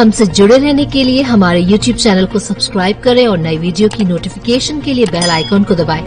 हमसे जुड़े रहने के लिए हमारे YouTube चैनल को सब्सक्राइब करें और नई वीडियो की नोटिफिकेशन के लिए बेल आइकॉन को दबाएं।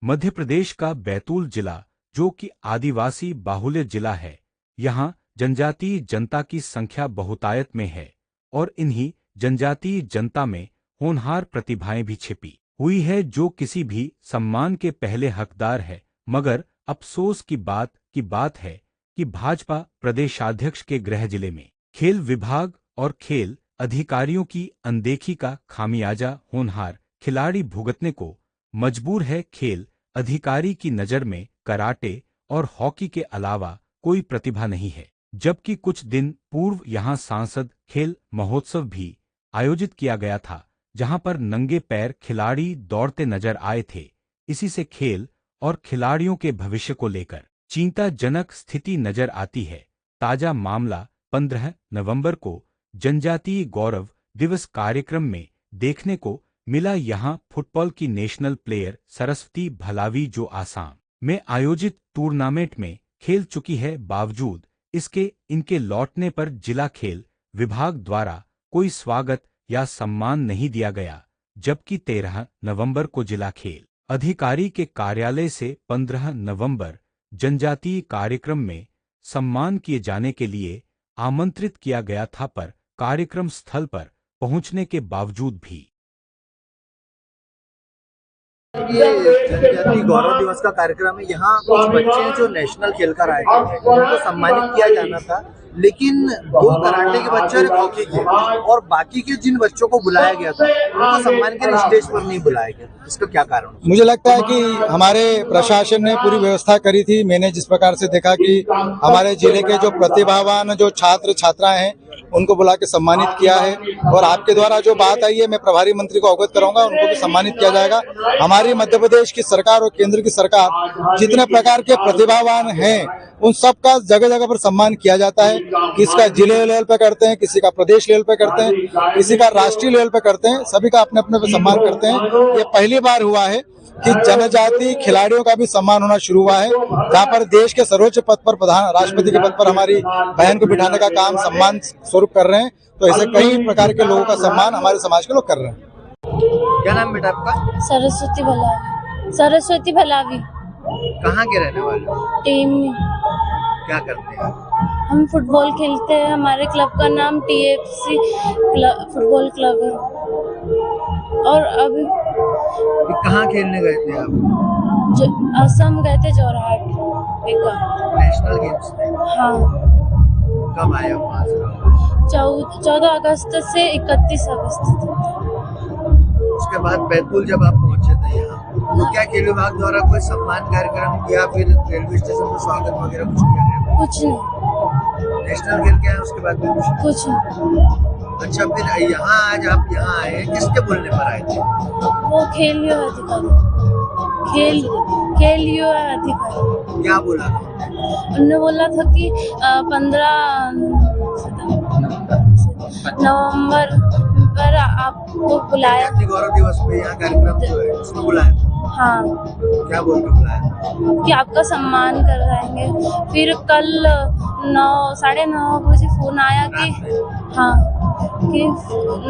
मध्य प्रदेश का बैतूल जिला, जो कि आदिवासी बाहुल्य जिला है, यहाँ जनजातीय जनता की संख्या बहुतायत में है और इन्हीं जनजातीय जनता में होनहार प्रतिभाएं भी छिपी हुई है, जो किसी भी सम्मान के पहले हकदार है। मगर अफसोस की बात है कि भाजपा प्रदेशाध्यक्ष के गृह जिले में खेल विभाग और खेल अधिकारियों की अनदेखी का खामियाजा होनहार खिलाड़ी भुगतने को मजबूर है। खेल अधिकारी की नज़र में कराटे और हॉकी के अलावा कोई प्रतिभा नहीं है, जबकि कुछ दिन पूर्व यहां सांसद खेल महोत्सव भी आयोजित किया गया था, जहां पर नंगे पैर खिलाड़ी दौड़ते नजर आए थे। इसी से खेल और खिलाड़ियों के भविष्य को लेकर चिंताजनक स्थिति नजर आती है। ताजा मामला 15 नवंबर को जनजातीय गौरव दिवस कार्यक्रम में देखने को मिला। यहां फुटबॉल की नेशनल प्लेयर सरस्वती भलावी, जो आसाम में आयोजित टूर्नामेंट में खेल चुकी है, बावजूद इसके इनके लौटने पर जिला खेल विभाग द्वारा कोई स्वागत या सम्मान नहीं दिया गया। जबकि 13 नवंबर को जिला खेल अधिकारी के कार्यालय से 15 नवंबर जनजातीय कार्यक्रम में सम्मान किए जाने के लिए आमंत्रित किया गया था, पर कार्यक्रम स्थल पर पहुंचने के बावजूद भी ये जनजातीय गौरव दिवस का कार्यक्रम है। यहाँ कुछ बच्चे हैं जो नेशनल खेलकर आए थे, उनको सम्मानित किया जाना था, लेकिन 2 कराटे के बच्चे और 1 हॉकी के, और बाकी के जिन बच्चों को बुलाया गया था उनको सम्मान के लिए स्टेज पर नहीं बुलाया गया। इसका क्या कारण? मुझे लगता है कि हमारे प्रशासन ने पूरी व्यवस्था करी थी। मैंने जिस प्रकार से देखा कि हमारे जिले के जो प्रतिभावान जो छात्र छात्राएं हैं उनको बुला के सम्मानित किया है, और आपके द्वारा जो बात आई है मैं प्रभारी मंत्री को अवगत कराऊंगा, उनको भी सम्मानित किया जाएगा। हमारी मध्य प्रदेश की सरकार और केंद्र की सरकार जितने प्रकार के प्रतिभावान हैं उन सब का जगह जगह पर सम्मान किया जाता है। किसी का जिले लेवल पे करते हैं, किसी का प्रदेश लेवल पे करते हैं, किसी का राष्ट्रीय लेवल पे करते हैं, सभी का अपने अपने पे सम्मान करते हैं। ये पहली बार हुआ है कि जनजातीय खिलाड़ियों का भी सम्मान होना शुरू हुआ है, जहाँ पर देश के सर्वोच्च पद पर प्रधान राष्ट्रपति के पद पर हमारी बहन को बिठाने का काम सम्मान स्वरूप कर रहे हैं। तो ऐसे कई प्रकार के लोगों का सम्मान हमारे समाज के लोग कर रहे हैं। क्या नाम बेटा आपका? सरस्वती भलावी। सरस्वती भलावी। कहाँ के रहने वाले हो? टीम में। क्या करते हैं? हम फुटबॉल खेलते हैं। हमारे क्लब का नाम TFC फुटबॉल क्लब है। और अभी कहाँ खेलने गए थे आप? असम गए थे, जोरहाट नेशनल गेम्स में। हाँ। कब आए वहाँ से? 14 अगस्त से 31 अगस्त तक। उसके बाद बैतूल जब आप पहुँचे थे यहाँ, तो क्या खेल विभाग द्वारा कोई सम्मान कार्यक्रम या फिर रेलवे स्टेशन पर स्वागत वगैरह कुछ किया गया? कुछ नहीं। नेशनल खेल क्या है उसके बाद भी कुछ नहीं। अच्छा, फिर यहाँ आज आप यहाँ आए, किसके बोलने पर आए थे? वो खेलियो अधिकारी। खेलियो अधिकारी। क्या बोला? उन्होंने बोला था कि 15 नवंबर पर आपको बुलाया। गौरव दिवस पे यहाँ कार्यक्रम जो है उसको बुलाया था। हाँ। क्या बोल के बुलाया? कि आपका सम्मान कराएंगे। फिर कल 9:30 बजे फोन आया कि हाँ, कि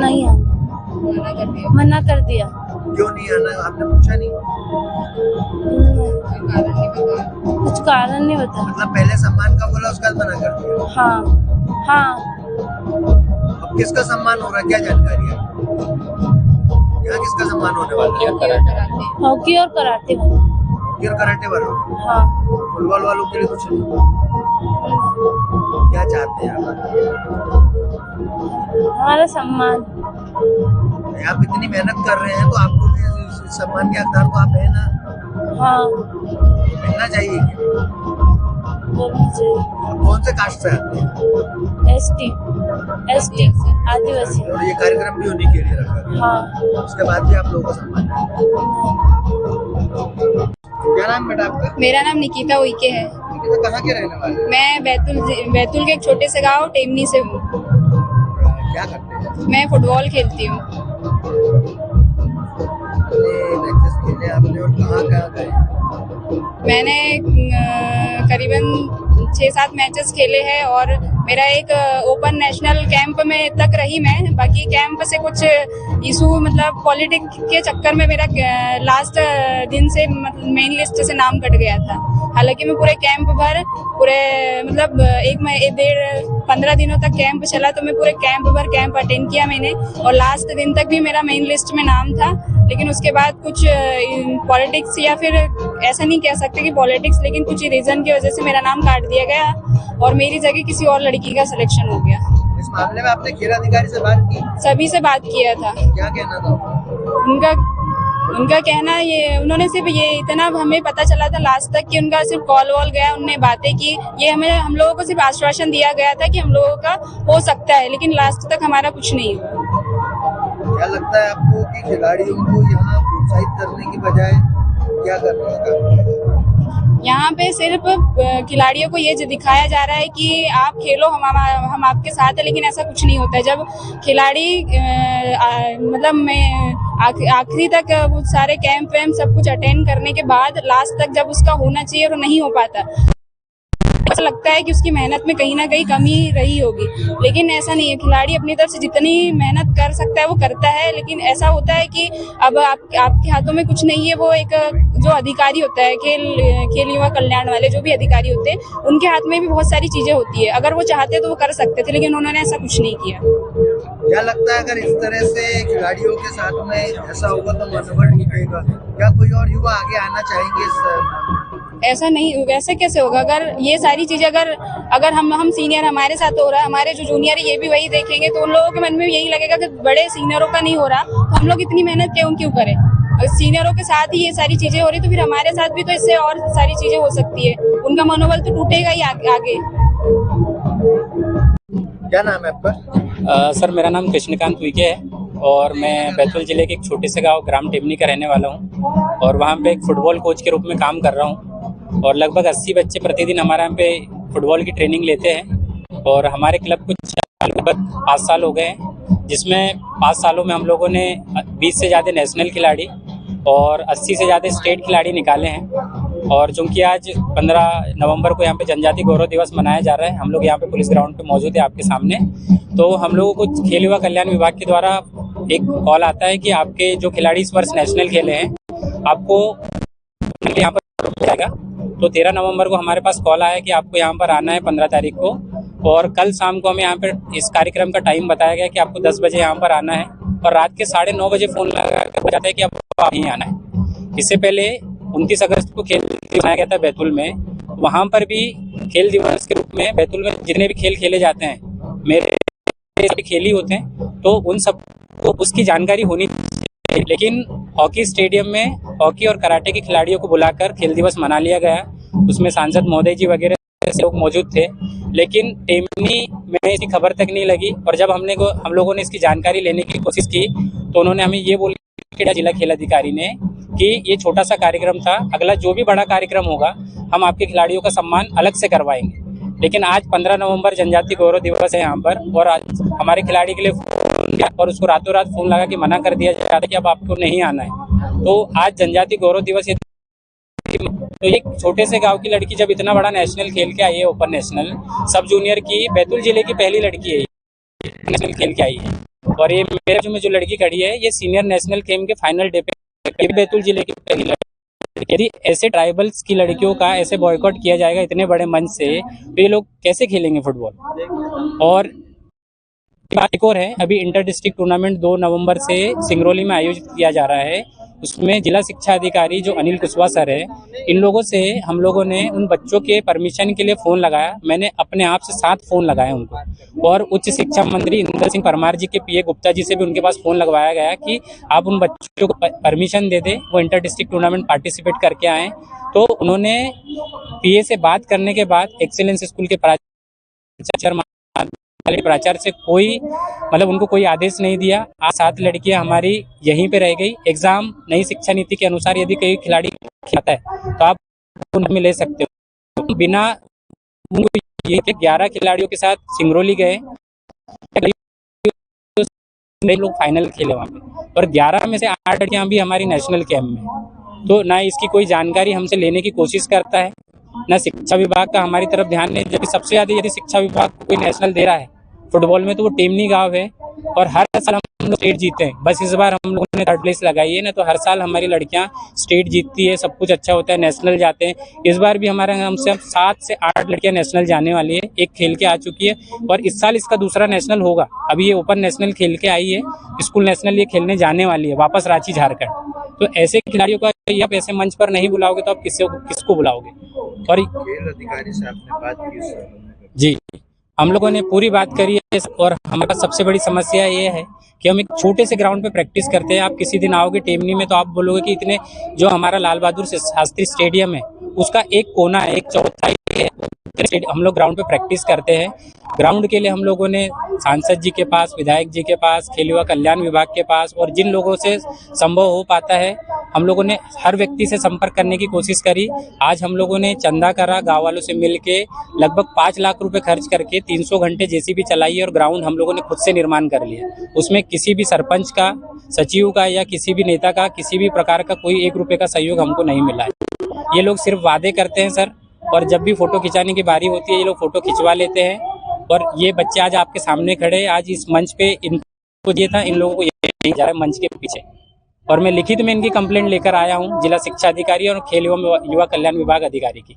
नहीं आना, मना कर दिया। क्यों नहीं आना? आपने पूछा नहीं? कुछ कारण नहीं बता। मतलब पहले सम्मान का बोला, उसका मना कर दिया? हाँ हाँ। अब किसका सम्मान हो रहा है, क्या जानकारी है? यहाँ किसका सम्मान होने वाला है? हॉकी और कराटे वाला। हॉकी और कराटे वालों? हाँ। फुटबॉल वालों के लिए कुछ नहीं? क्या चाहते हैं आप? हमारा सम्मान। आप इतनी मेहनत कर रहे हैं तो आपको भी सम्मान के हकदार तो आप है ना? हाँ। मिलना चाहिए। वो भी चाहिए। कौन से कास्ट से आते हैं? ST आदिवासी। और ये कार्यक्रम भी उन्हीं के लिए रखा है? हाँ। उसके बाद भी आप लोगों का सम्मान है। क्या नाम बेटा आपका? मेरा नाम निकिता उइके है। निकिता कहाँ के रहने वाले? मैं बैतूल के एक छोटे से गांव टेमनी से हूँ। क्या करते हैं? मैं फुटबॉल खेलती हूँ। मैचेस खेले आपने और कहाँ गए? मैंने करीबन 6-7 मैचेस खेले हैं और मेरा एक ओपन नेशनल कैंप में तक रही मैं। बाकी कैंप से कुछ इशू मतलब पॉलिटिक्स के चक्कर में मेरा लास्ट दिन से मेन लिस्ट से नाम कट गया था। हालांकि मैं पूरे कैंप भर पूरे मतलब 15 दिनों तक कैंप चला, तो मैं पूरे कैंप भर कैंप अटेंड किया मैंने और लास्ट दिन तक भी मेरा मेन लिस्ट में नाम था। लेकिन उसके बाद कुछ पॉलिटिक्स या फिर ऐसा नहीं कह सकते कि पॉलिटिक्स, लेकिन कुछ रीजन की वजह से मेरा नाम काट दिया गया और मेरी जगह किसी और लड़की का सिलेक्शन हो गया। इस मामले में आपने खेल अधिकारी से बात की? सभी से बात किया था। क्या कहना था उनका कहना ये, उन्होंने सिर्फ ये इतना हमें पता चला था लास्ट तक कि उनका सिर्फ कॉल वॉल गया, उनने बातें की। ये हम लोगों को सिर्फ आश्वासन दिया गया था कि हम लोगों का हो सकता है, लेकिन लास्ट तक हमारा कुछ नहीं हुआ। क्या लगता है आपको कि खिलाड़ियों को यहाँ प्रोत्साहित करने की बजाय क्या करना है? यहाँ पे सिर्फ खिलाड़ियों को ये दिखाया जा रहा है कि आप खेलो, हम आपके साथ है, लेकिन ऐसा कुछ नहीं होता है। जब खिलाड़ी मतलब मैं आखिरी तक वो सारे कैंप वैम्प सब कुछ अटेंड करने के बाद लास्ट तक जब उसका होना चाहिए और नहीं हो पाता, ऐसा लगता है कि उसकी मेहनत में कहीं ना कहीं कमी रही होगी। लेकिन ऐसा नहीं है, खिलाड़ी अपनी तरफ से जितनी मेहनत कर सकता है वो करता है। लेकिन ऐसा होता है कि अब आपके हाथों में कुछ नहीं है। वो एक जो अधिकारी होता है खेल युवा कल्याण वाले जो भी अधिकारी होते हैं, उनके हाथ में भी बहुत सारी चीजें होती है। अगर वो चाहते तो वो कर सकते थे, लेकिन उन्होंने ऐसा कुछ नहीं किया। क्या लगता है अगर इस तरह से खिलाड़ियों के साथ में ऐसा होगा तो मनोबल टूटेगा? क्या कोई और युवा आगे आना चाहेंगे? ऐसा नहीं, वैसे कैसे होगा? अगर ये सारी चीजें अगर हम सीनियर हमारे साथ हो रहा है, हमारे जो जूनियर है ये भी वही देखेंगे, तो उन लोगों के मन में यही लगेगा कि बड़े सीनियरों का नहीं हो रहा तो हम लोग इतनी मेहनत क्यों करें। सीनियरों के साथ ही ये सारी चीजें हो रही तो फिर हमारे साथ भी तो इससे और सारी चीजें हो सकती है। उनका मनोबल तो टूटेगा ही आगे। क्या नाम है आपका? सर मेरा नाम कृष्णकांत विके है और मैं बैतूल जिले के एक छोटे से गांव ग्राम टेमनी का रहने वाला हूं और वहां पे एक फुटबॉल कोच के रूप में काम कर रहा हूं और लगभग 80 बच्चे प्रतिदिन हमारे यहाँ पे फुटबॉल की ट्रेनिंग लेते हैं और हमारे क्लब कुछ लगभग 5 साल हो गए हैं, जिसमें 5 सालों में हम लोगों ने 20 से ज़्यादा नेशनल खिलाड़ी और 80 से ज़्यादा स्टेट खिलाड़ी निकाले हैं। और चूंकि आज 15 नवंबर को यहाँ पे जनजाति गौरव दिवस मनाया जा रहा है, हम लोग यहाँ पे पुलिस ग्राउंड पे मौजूद है आपके सामने, तो हम लोगों को खेल युवा कल्याण विभाग के द्वारा एक कॉल आता है कि आपके जो खिलाड़ी इस वर्ष नेशनल खेले हैं आपको यहाँ पर जाएगा। तो 13 नवंबर को हमारे पास कॉल आया कि आपको यहाँ पर आना है 15 तारीख को, और कल शाम को हमें यहाँ पर इस कार्यक्रम का टाइम बताया गया कि आपको 10 बजे यहाँ पर आना है और रात के 9:30 बजे फोन लगा जाता है कि आपको यहीं आना है। इससे पहले 29 अगस्त को खेल दिवस मनाया गया था बैतूल में, वहाँ पर भी खेल दिवस के रूप में बैतूल में जितने भी खेल खेले जाते हैं मेरे खेली होते हैं, तो उन सब को उसकी जानकारी होनी चाहिए। लेकिन हॉकी स्टेडियम में हॉकी और कराटे के खिलाड़ियों को बुलाकर खेल दिवस मना लिया गया, उसमें सांसद महोदय जी वगैरह से लोग मौजूद थे, लेकिन टेमनी में इसकी खबर तक नहीं लगी। और जब हम लोगों ने इसकी जानकारी लेने की कोशिश की तो उन्होंने हमें ये बोल के जिला खेल अधिकारी ने कि ये छोटा सा कार्यक्रम था, अगला जो भी बड़ा कार्यक्रम होगा हम आपके खिलाड़ियों का सम्मान अलग से करवाएंगे। लेकिन आज 15 नवंबर जनजाति गौरव दिवस है यहाँ पर, और आज हमारे खिलाड़ी के लिए फोन किया और उसको रातों रात फोन लगा कि मना कर दिया जाता है कि अब आपको नहीं आना है। तो आज जनजाति गौरव दिवस है, तो एक छोटे से गांव की लड़की जब इतना बड़ा नेशनल खेल के आई है, ओपन नेशनल सब जूनियर की, बैतूल जिले की पहली लड़की है नेशनल खेल के आई है। और ये मेरे जो लड़की खड़ी है ये सीनियर नेशनल गेम के फाइनल डे पे बैतूल जिले की पहली लड़की। यदि ऐसे ट्राइबल्स की लड़कियों का ऐसे बॉयकॉट किया जाएगा इतने बड़े मंच से, तो ये लोग कैसे खेलेंगे फुटबॉल। और एक और है, अभी इंटर डिस्ट्रिक्ट टूर्नामेंट 2 नवंबर से सिंगरौली में आयोजित किया जा रहा है, उसमें जिला शिक्षा अधिकारी जो अनिल कुशवाहा सर है, इन लोगों से हम लोगों ने उन बच्चों के परमिशन के लिए फ़ोन लगाया। मैंने अपने आप से 7 फ़ोन लगाए उनको, और उच्च शिक्षा मंत्री इंदर सिंह परमार जी के पीए गुप्ता जी से भी उनके पास फ़ोन लगवाया गया कि आप उन बच्चों को परमिशन दे दें, वो इंटर डिस्ट्रिक्ट टूर्नामेंट पार्टिसिपेट करके आएँ। तो उन्होंने पीए से बात करने के बाद एक्सीलेंस स्कूल के प्राचार्य से कोई उनको कोई आदेश नहीं दिया। आज 7 लड़कियां हमारी यहीं पे रह गई। एग्जाम नई शिक्षा नीति के अनुसार यदि कोई खिलाड़ी खाता है तो आप उनमें ले सकते हो। बिना ये 11 खिलाड़ियों के साथ सिंगरौली गए, लोग फाइनल खेले वहाँ पे, और 11 में से 8 लड़कियां भी हमारी नेशनल कैंप में। तो ना इसकी कोई जानकारी हमसे लेने की कोशिश करता है, ना शिक्षा विभाग का हमारी तरफ ध्यान नहीं। जबकि सबसे ज़्यादा यदि शिक्षा विभाग को कोई नेशनल दे रहा है फुटबॉल में तो वो टेमनी गांव है, और हर साल हम लोग स्टेट जीते हैं। बस इस बार हम लोगों ने 3rd प्लेस लगाई है, ना तो हर साल हमारी लड़कियां स्टेट जीतती है, सब कुछ अच्छा होता है, नेशनल जाते हैं। इस बार भी हमारे हमसे 7 से 8 लड़कियां नेशनल जाने वाली है, एक खेल के आ चुकी है, और इस साल इसका दूसरा नेशनल होगा। अभी ये ओपन नेशनल खेल के आई है, स्कूल नेशनल ये खेलने जाने वाली है वापस रांची झारखंड। तो ऐसे खिलाड़ियों को आप ऐसे मंच पर नहीं बुलाओगे तो आप किसको बुलाओगे? और खेल अधिकारी से आपने बात की इस संबंध में? जी, हम लोगों ने पूरी बात करी है, और हमारा सबसे बड़ी समस्या ये है कि हम एक छोटे से ग्राउंड पे प्रैक्टिस करते हैं। आप किसी दिन आओगे टेमनी में तो आप बोलोगे कि इतने जो हमारा लाल बहादुर शास्त्री स्टेडियम है उसका एक कोना है, एक चौथाई है, हम लोग ग्राउंड पे प्रैक्टिस करते हैं। ग्राउंड के लिए हम लोगों ने सांसद जी के पास, विधायक जी के पास, खेल युवा कल्याण विभाग के पास, और जिन लोगों से संभव हो पाता है हम लोगों ने हर व्यक्ति से संपर्क करने की कोशिश करी। आज हम लोगों ने चंदा करा, गाँव वालों से मिल के लगभग 5 लाख रुपए खर्च करके 300 घंटे जेसीबी चलाई है, और ग्राउंड हम लोगों ने खुद से निर्माण कर लिया। उसमें किसी भी सरपंच का, सचिव का या किसी भी नेता का किसी भी प्रकार का कोई 1 रुपये का सहयोग हमको नहीं मिला है। ये लोग सिर्फ वादे करते हैं सर, और जब भी फोटो खिंचाने की बारी होती है ये लोग फोटो खिंचवा लेते हैं। और ये बच्चे आज आपके सामने खड़े, आज इस मंच पे इनको ये था, इन लोगों को ये नहीं जा रहा है मंच के पीछे। और मैं लिखित में इनकी कंप्लेंट लेकर आया हूँ जिला शिक्षा अधिकारी और खेल युवा कल्याण विभाग अधिकारी की।